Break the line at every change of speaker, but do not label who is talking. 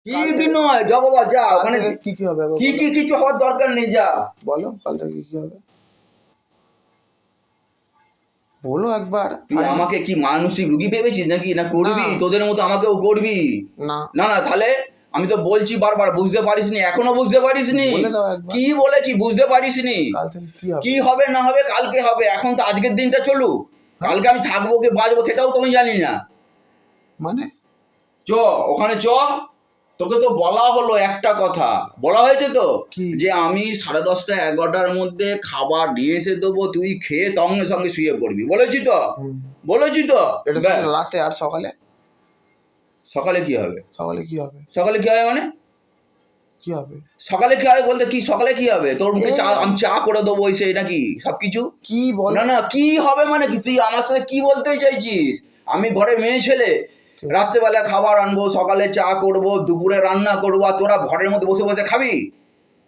কি কি নয়, যা বাবা যা, ওখানে
কি কি হবে?
কি কি কিছু হওয়ার দরকার নেই, যা
বলো কাল থেকে কি হবে বলো একবার।
তুই আমাকে কি মানসিক রুগী ভেবেছিস নাকি? না করবি তোদের মতো আমাকেও করবি?
না
না না, তাহলে আমি তো বলছি বারবার, বুঝতে পারিসনি? এখনো বুঝতে পারিসনি?
বলে দাও একবার।
কি বলেছি বুঝতে পারিসনি?
কাল থেকে কি হবে?
কি হবে না হবে কালকে হবে, এখন তো আজকের দিনটা চলুক। কালকে আমি থাকবো কি বাঁচবো সেটাও তো আমি জানি না।
মানে
চ ওখানে চ, তোকে তো বলা হলো একটা কথা, বলা হয়েছে তো
কি?
যে আমি 10:30 11টার মধ্যে খাবার নিয়ে এসে দেবো, তুই খেয়ে সঙ্গে সঙ্গে শুয়ে পড়বি, বলেছি তো? বলেছি তো?
এটা
ব্যাস।
রাতে আর সকালে?
সকালে কি হবে?
সকালে কি হবে?
সকালে কি হবে মানে?
কি হবে?
সকালে কি হবে বলতে কি সকালে কি হবে? তোর মুখে চা, আমি চা করে দেবো এসে নাকি সবকিছু?
কি বল?
না না, কি হবে মানে কি? তুই আমার সাথে কি বলতে চাইছিস? আমি ঘরে মেয়ে ছেলে, রাত্রেবেলা খাবার আনবো, সকালে চা করবো, দুপুরে রান্না করবো, আর তোরা ঘরের মধ্যে বসে বসে খাবি?